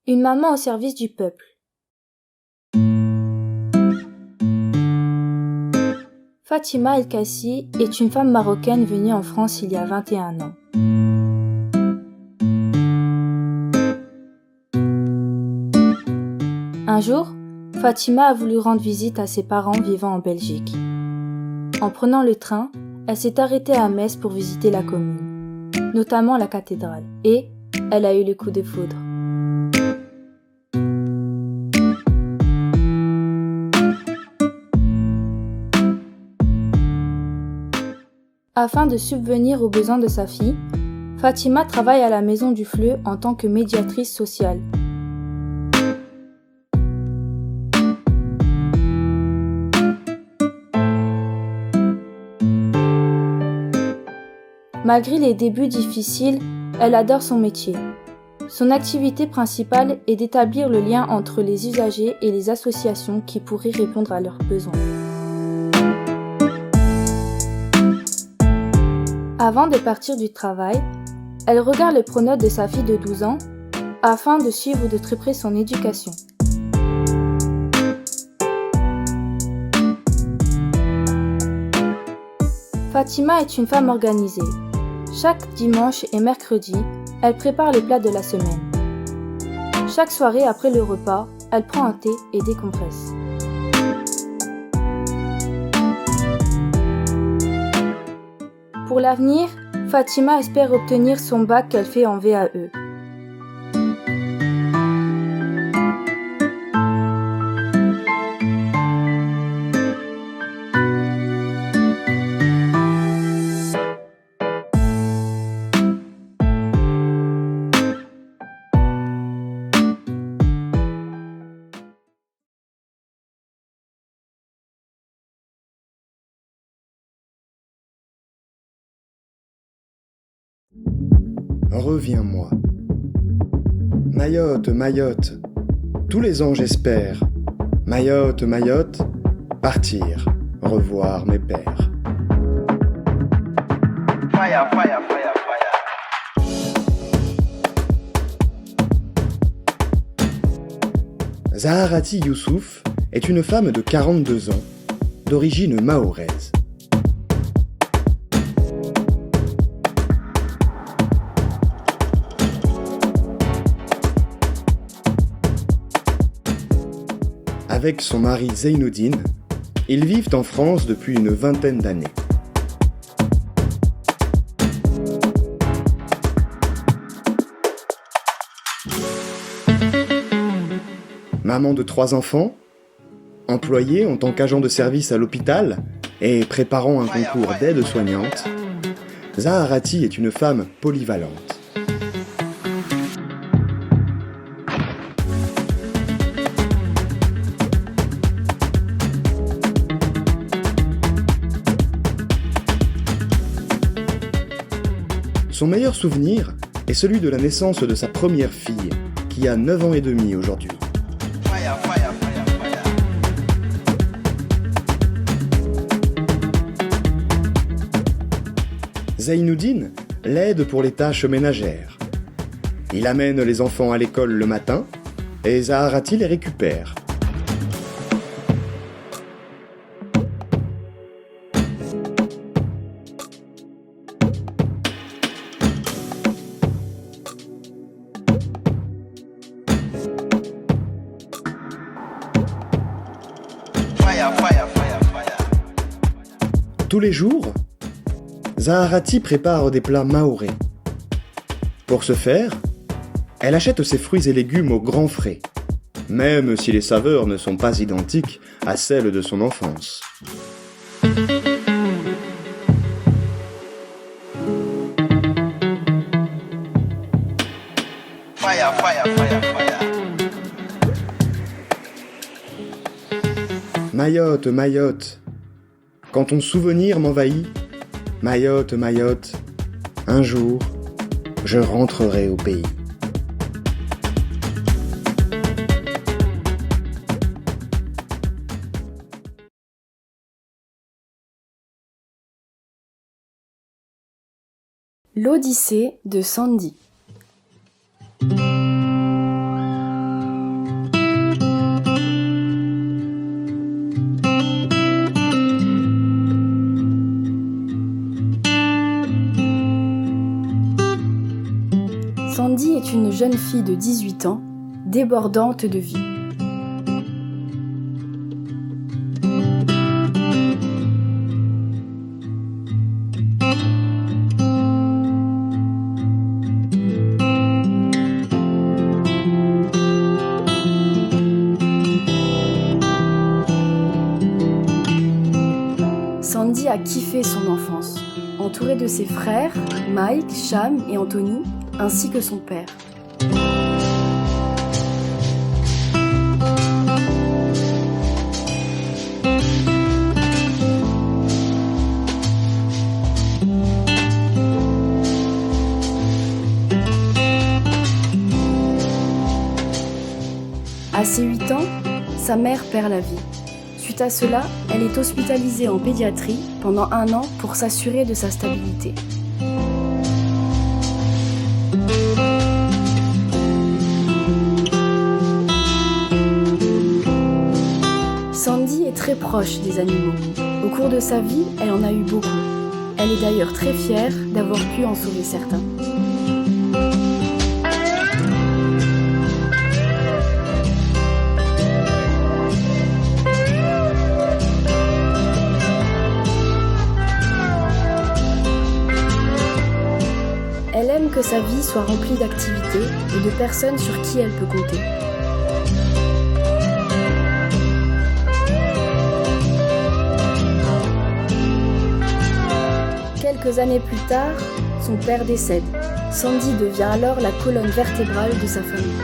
Une maman au service du peuple. Fatima El Kassi est une femme marocaine venue en France il y a 21 ans. Un jour, Fatima a voulu rendre visite à ses parents vivant en Belgique. En prenant le train, elle s'est arrêtée à Metz pour visiter la commune, notamment la cathédrale, et elle a eu le coup de foudre. Afin de subvenir aux besoins de sa fille, Fatima travaille à la Maison du Fleu en tant que médiatrice sociale. Malgré les débuts difficiles, elle adore son métier. Son activité principale est d'établir le lien entre les usagers et les associations qui pourraient répondre à leurs besoins. Avant de partir du travail, elle regarde les pronotes de sa fille de 12 ans afin de suivre de très près son éducation. Fatima est une femme organisée. Chaque dimanche et mercredi, elle prépare les plats de la semaine. Chaque soirée après le repas, elle prend un thé et décompresse. Pour l'avenir, Fatima espère obtenir son bac qu'elle fait en VAE. Reviens-moi. Mayotte, Mayotte, tous les ans j'espère. Mayotte, Mayotte, partir, revoir mes pères. Fire, fire, fire, fire. Zaharati Youssouf est une femme de 42 ans, d'origine mahoraise. Avec son mari Zeynoudine, ils vivent en France depuis une vingtaine d'années. Maman de 3 enfants, employée en tant qu'agent de service à l'hôpital et préparant un concours d'aide-soignante, Zaharati est une femme polyvalente. Son meilleur souvenir est celui de la naissance de sa première fille, qui a 9 ans et demi aujourd'hui. Fire, fire, fire, fire. Zeynoudine l'aide pour les tâches ménagères. Il amène les enfants à l'école le matin et Zaharati les récupère. Fire, fire, fire, fire. Tous les jours, Zaharati prépare des plats mahorais. Pour ce faire, elle achète ses fruits et légumes au grand frais, même si les saveurs ne sont pas identiques à celles de son enfance. Fire, fire, fire, fire. Mayotte, Mayotte, quand ton souvenir m'envahit, Mayotte, Mayotte, un jour, je rentrerai au pays. L'Odyssée de Sandy. une jeune fille de 18 ans, débordante de vie. Sandy a kiffé son enfance, entourée de ses frères, Mike, Cham et Anthony, ainsi que son père. À ses 8 ans, sa mère perd la vie. Suite à cela, elle est hospitalisée en pédiatrie pendant 1 an pour s'assurer de sa stabilité. Sandy est très proche des animaux. Au cours de sa vie, elle en a eu beaucoup. Elle est d'ailleurs très fière d'avoir pu en sauver certains. Elle aime que sa vie soit remplie d'activités et de personnes sur qui elle peut compter. Quelques années plus tard, son père décède. Sandy devient alors la colonne vertébrale de sa famille.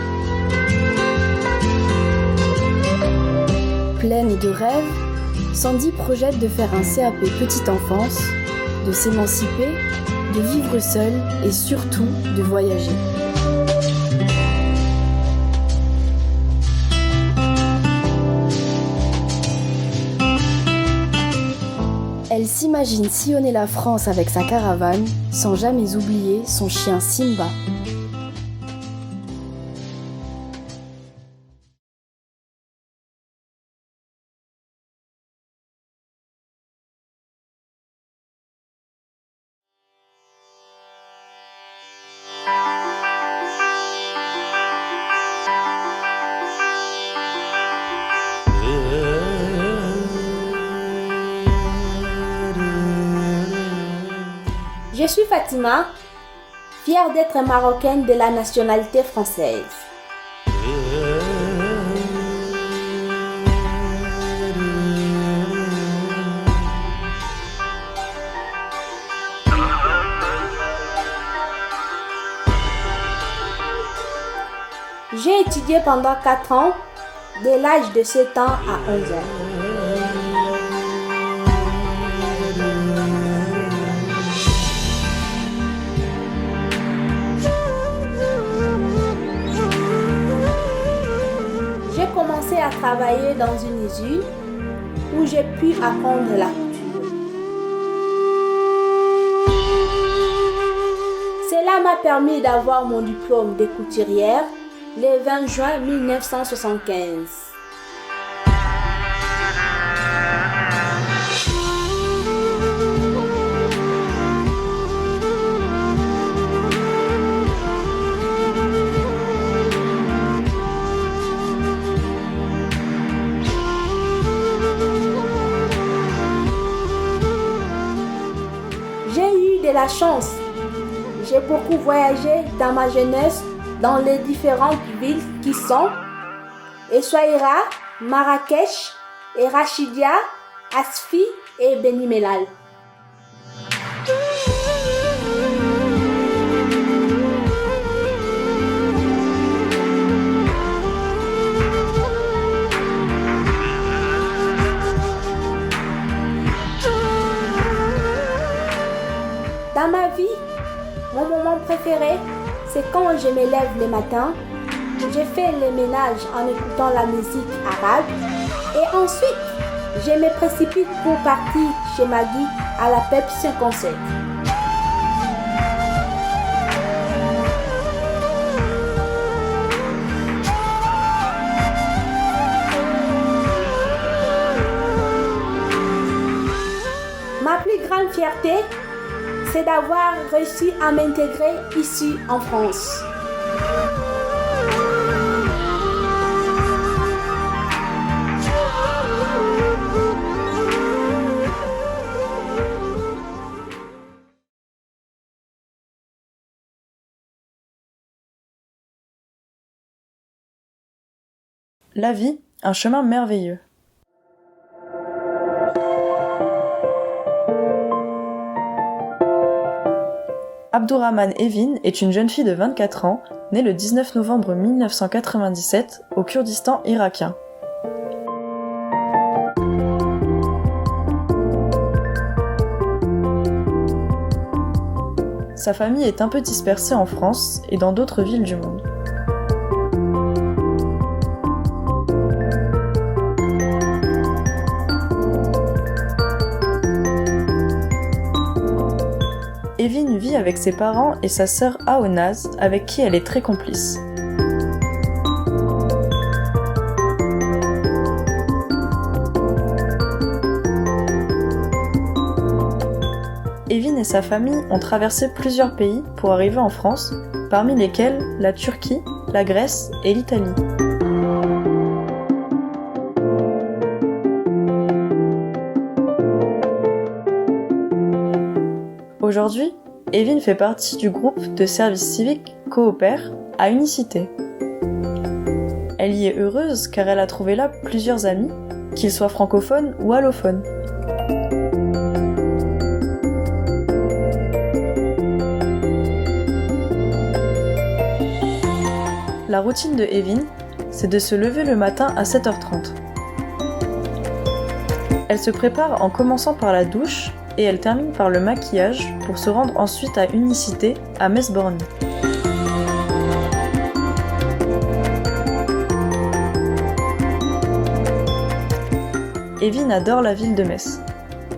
Pleine de rêves, Sandy projette de faire un CAP petite enfance, de s'émanciper, de vivre seule et surtout de voyager. Elle s'imagine sillonner la France avec sa caravane, sans jamais oublier son chien Simba. Je suis Fatima, fière d'être marocaine de la nationalité française. J'ai étudié pendant 4 ans, de l'âge de 7 ans à 11 ans. J'ai commencé à travailler dans une usine où j'ai pu apprendre la couture. Cela m'a permis d'avoir mon diplôme de couturière le 20 juin 1975. J'ai eu de la chance. J'ai beaucoup voyagé dans ma jeunesse dans les différentes villes qui sont Essaouira, Marrakech, et Rachidia, Asfi et Beni Mellal. Dans ma vie, mon moment préféré, c'est quand je me lève le matin, je fais le ménage en écoutant la musique arabe et ensuite, je me précipite pour partir chez Maggie à la PEP 57. Ma plus grande fierté, c'est d'avoir réussi à m'intégrer ici en France. La vie, un chemin merveilleux. Abdourahmane Evin est une jeune fille de 24 ans, née le 19 novembre 1997 au Kurdistan irakien. Sa famille est un peu dispersée en France et dans d'autres villes du monde. Evin vit avec ses parents et sa sœur Aonaz, avec qui elle est très complice. Evin et sa famille ont traversé plusieurs pays pour arriver en France, parmi lesquels la Turquie, la Grèce et l'Italie. Aujourd'hui, Evin fait partie du groupe de service civique Coopère à Unicité. Elle y est heureuse car elle a trouvé là plusieurs amis, qu'ils soient francophones ou allophones. La routine de Evin, c'est de se lever le matin à 7h30. Elle se prépare en commençant par la douche et elle termine par le maquillage pour se rendre ensuite à Unicité, à Metz-Borny. Evin adore la ville de Metz.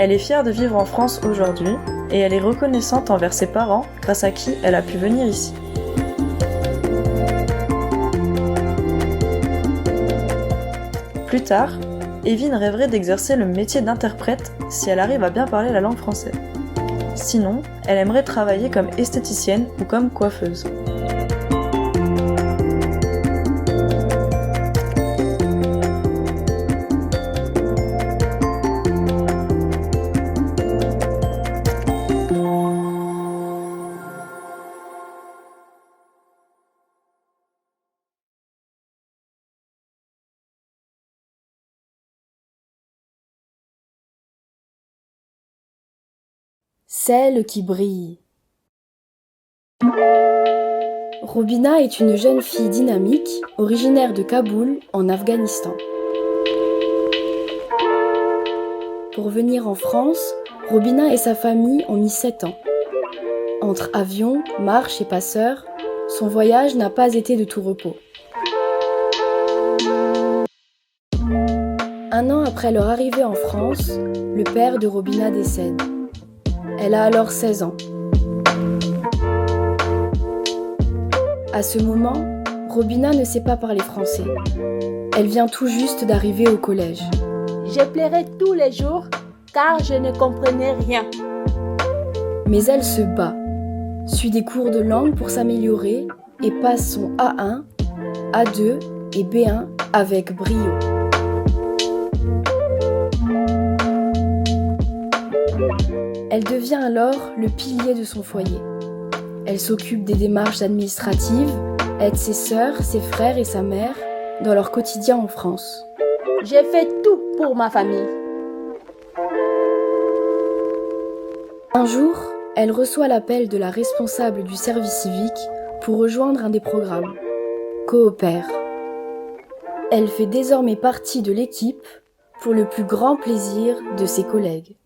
Elle est fière de vivre en France aujourd'hui et elle est reconnaissante envers ses parents grâce à qui elle a pu venir ici. Plus tard, Evin rêverait d'exercer le métier d'interprète si elle arrive à bien parler la langue française. Sinon, elle aimerait travailler comme esthéticienne ou comme coiffeuse. Celle qui brille. Robina est une jeune fille dynamique, originaire de Kaboul, en Afghanistan. Pour venir en France, Robina et sa famille ont mis 7 ans. Entre avion, marche et passeur, son voyage n'a pas été de tout repos. Un an après leur arrivée en France, le père de Robina décède. Elle a alors 16 ans. À ce moment, Robina ne sait pas parler français. Elle vient tout juste d'arriver au collège. Je pleurais tous les jours car je ne comprenais rien. Mais elle se bat, suit des cours de langue pour s'améliorer et passe son A1, A2 et B1 avec brio. Elle devient alors le pilier de son foyer. Elle s'occupe des démarches administratives, aide ses sœurs, ses frères et sa mère dans leur quotidien en France. J'ai fait tout pour ma famille. Un jour, elle reçoit l'appel de la responsable du service civique pour rejoindre un des programmes, Coopère. Elle fait désormais partie de l'équipe pour le plus grand plaisir de ses collègues.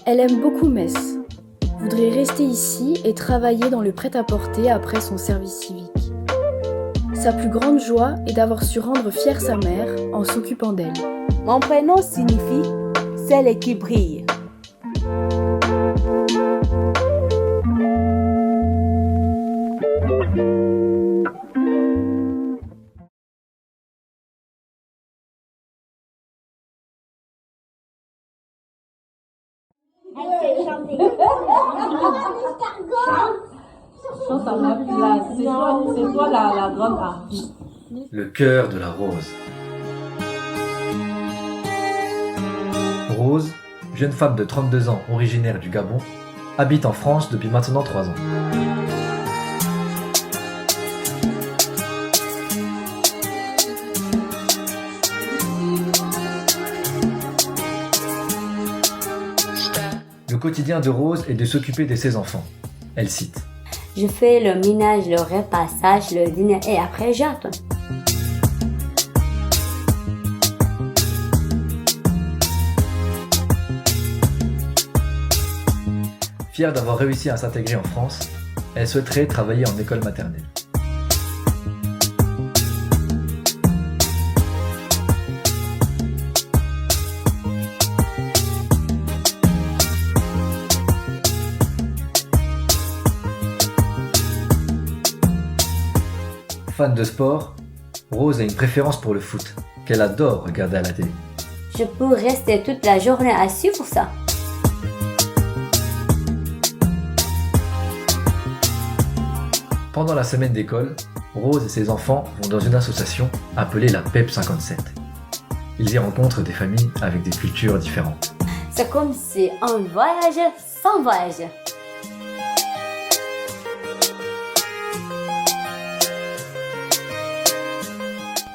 Elle aime beaucoup Metz, voudrait rester ici et travailler dans le prêt-à-porter après son service civique. Sa plus grande joie est d'avoir su rendre fière sa mère en s'occupant d'elle. Mon prénom signifie « celle qui brille ». C'est toi la grande artiste. Le cœur de la rose. Rose, jeune femme de 32 ans originaire du Gabon, habite en France depuis maintenant 3 ans. quotidien de Rose est de s'occuper de ses enfants. Elle cite. Je fais le ménage, le repassage, le dîner et après j'attends. Fière d'avoir réussi à s'intégrer en France, elle souhaiterait travailler en école maternelle. Fan de sport, Rose a une préférence pour le foot, qu'elle adore regarder à la télé. Je peux rester toute la journée assis pour ça. Pendant la semaine d'école, Rose et ses enfants vont dans une association appelée la PEP 57. Ils y rencontrent des familles avec des cultures différentes. C'est comme si on voyageait sans voyager.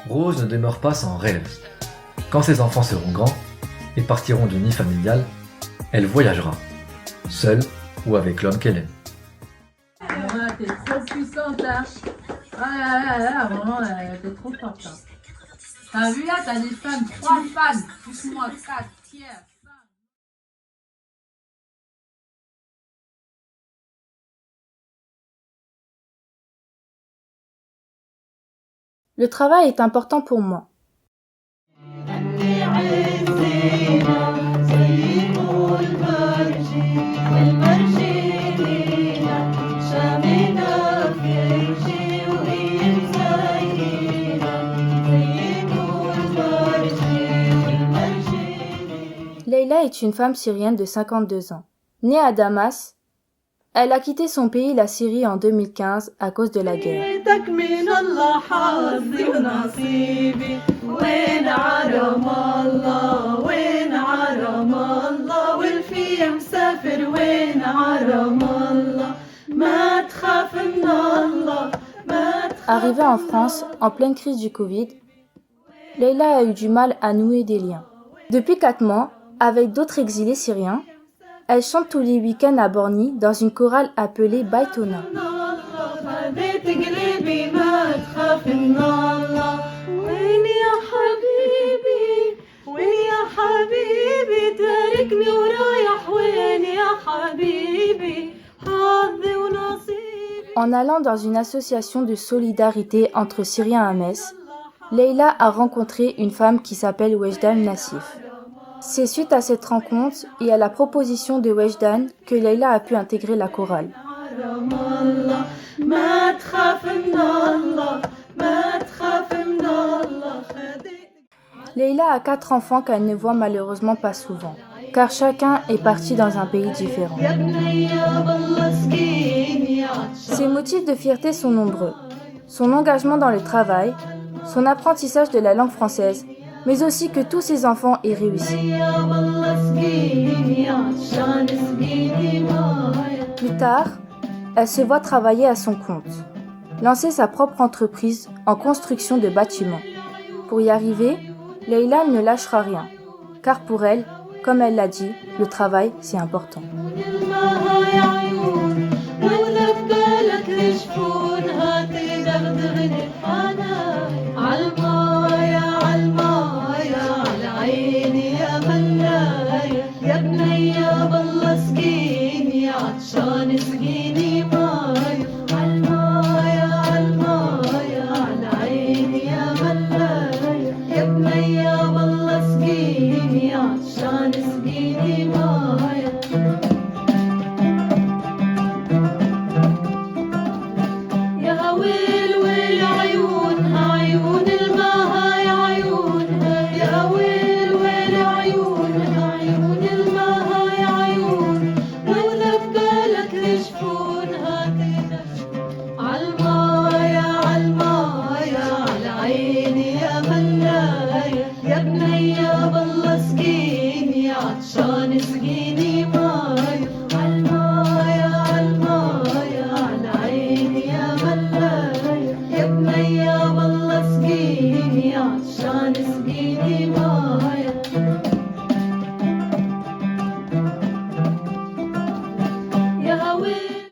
Rose ne demeure pas sans rêve. Quand ses enfants seront grands et partiront du nid familial, elle voyagera, seule ou avec l'homme qu'elle aime. T'es trop puissante là. Ah là là, vraiment, t'es trop forte. Hein. T'as vu là, t'as des femmes, 3 femmes, pousse-moi 4 tiers. Le travail est important pour moi. Leïla est une femme syrienne de 52 ans. Née à Damas, elle a quitté son pays, la Syrie, en 2015 à cause de la guerre. Arrivée en France, en pleine crise du Covid, Leïla a eu du mal à nouer des liens. Depuis 4 mois, avec d'autres exilés syriens, elle chante tous les week-ends à Borny dans une chorale appelée Baïtona. En allant dans une association de solidarité entre Syriens à Metz, Leïla a rencontré une femme qui s'appelle Wejdan Nassif. C'est suite à cette rencontre et à la proposition de Wejdan que Leïla a pu intégrer la chorale. Leïla a 4 enfants qu'elle ne voit malheureusement pas souvent, car chacun est parti dans un pays différent. Ses motifs de fierté sont nombreux. Son engagement dans le travail, son apprentissage de la langue française, mais aussi que tous ses enfants aient réussi. Plus tard, elle se voit travailler à son compte, lancer sa propre entreprise en construction de bâtiments. Pour y arriver, Leïla ne lâchera rien, car pour elle, comme elle l'a dit, le travail, c'est important. عطشان سقيني